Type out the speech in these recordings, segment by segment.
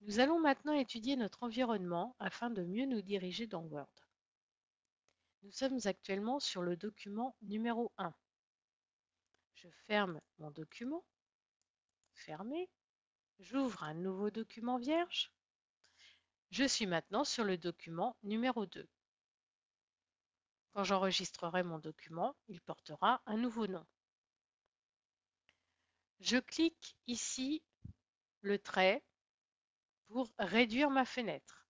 Nous allons maintenant étudier notre environnement afin de mieux nous diriger dans Word. Nous sommes actuellement sur le document numéro 1. Je ferme mon document, fermé. J'ouvre un nouveau document vierge. Je suis maintenant sur le document numéro 2. Quand j'enregistrerai mon document, il portera un nouveau nom. Je clique ici le trait pour réduire ma fenêtre.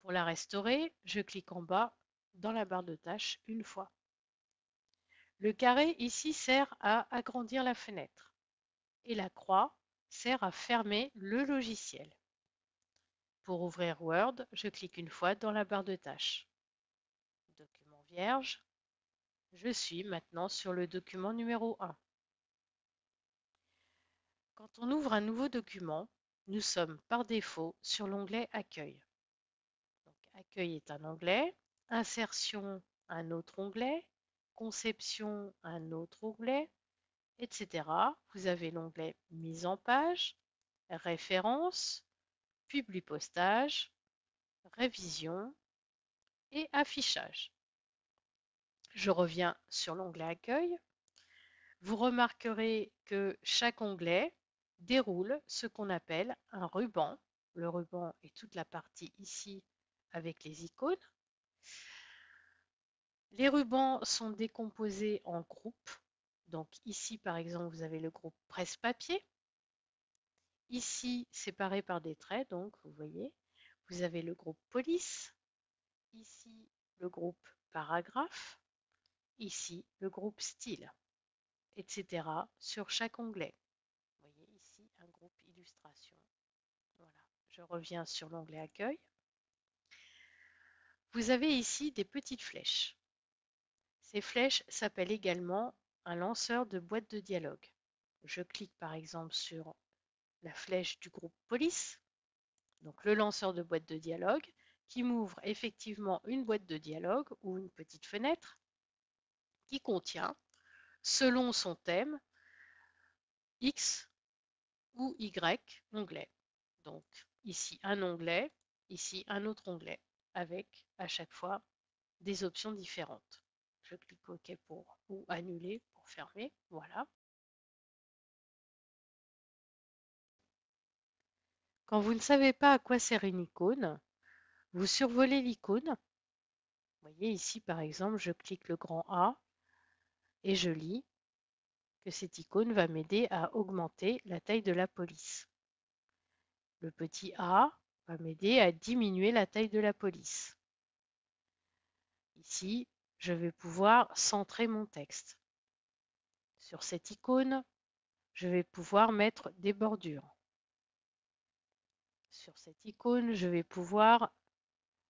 Pour la restaurer, je clique en bas dans la barre de tâches une fois. Le carré ici sert à agrandir la fenêtre et la croix sert à fermer le logiciel. Pour ouvrir Word, je clique une fois dans la barre de tâches. Document vierge. Je suis maintenant sur le document numéro 1. Quand on ouvre un nouveau document, nous sommes par défaut sur l'onglet Accueil. Donc, Accueil est un onglet, Insertion un autre onglet, Conception un autre onglet, etc. Vous avez l'onglet Mise en page, Références, Publipostage, Révision et Affichage. Je reviens sur l'onglet Accueil. Vous remarquerez que chaque onglet déroule ce qu'on appelle un ruban. Le ruban est toute la partie ici avec les icônes. Les rubans sont décomposés en groupes. Donc ici, par exemple, vous avez le groupe presse-papier. Ici, séparé par des traits, donc vous voyez, vous avez le groupe police. Ici, le groupe paragraphe. Ici, le groupe style, etc. sur chaque onglet. Vous voyez ici un groupe illustration. Voilà. Je reviens sur l'onglet accueil. Vous avez ici des petites flèches. Ces flèches s'appellent également un lanceur de boîte de dialogue. Je clique par exemple sur la flèche du groupe police, donc le lanceur de boîte de dialogue, qui m'ouvre effectivement une boîte de dialogue ou une petite fenêtre qui contient, selon son thème, X ou Y onglet. Donc ici un onglet, ici un autre onglet, avec à chaque fois des options différentes. Je clique OK pour ou annuler pour fermer. Voilà. Quand vous ne savez pas à quoi sert une icône, vous survolez l'icône. Vous voyez ici par exemple, je clique le grand A et je lis que cette icône va m'aider à augmenter la taille de la police. Le petit a va m'aider à diminuer la taille de la police. Ici, je vais pouvoir centrer mon texte. Sur cette icône, je vais pouvoir mettre des bordures. Sur cette icône, je vais pouvoir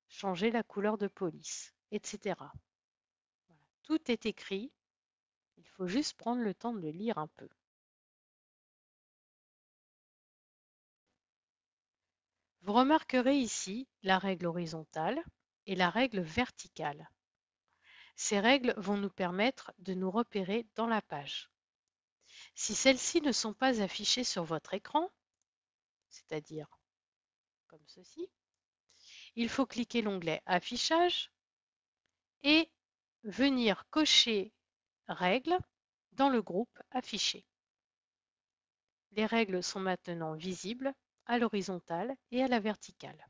changer la couleur de police, etc. Voilà. Tout est écrit. Il faut juste prendre le temps de le lire un peu. Vous remarquerez ici la règle horizontale et la règle verticale. Ces règles vont nous permettre de nous repérer dans la page. Si celles-ci ne sont pas affichées sur votre écran, c'est-à-dire comme ceci, il faut cliquer l'onglet Affichage et venir cocher Règles dans le groupe Afficher. Les règles sont maintenant visibles à l'horizontale et à la verticale.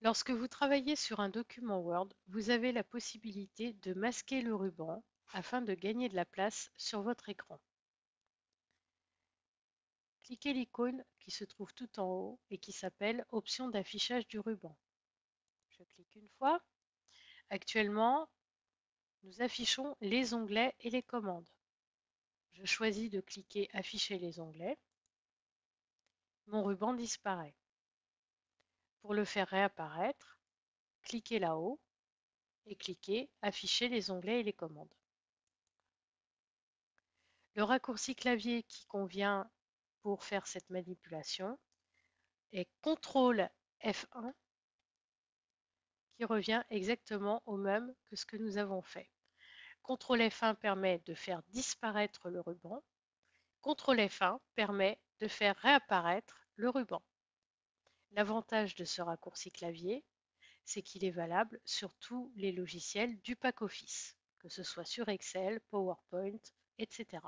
Lorsque vous travaillez sur un document Word, vous avez la possibilité de masquer le ruban afin de gagner de la place sur votre écran. Cliquez l'icône qui se trouve tout en haut et qui s'appelle Option d'affichage du ruban. Je clique une fois. Actuellement, nous affichons les onglets et les commandes. Je choisis de cliquer Afficher les onglets. Mon ruban disparaît. Pour le faire réapparaître, cliquez là-haut et cliquez Afficher les onglets et les commandes. Le raccourci clavier qui convient pour faire cette manipulation est CTRL F1 qui revient exactement au même que ce que nous avons fait. CTRL F1 permet de faire disparaître le ruban. CTRL F1 permet de faire réapparaître le ruban. L'avantage de ce raccourci clavier, c'est qu'il est valable sur tous les logiciels du pack Office, que ce soit sur Excel, PowerPoint, etc.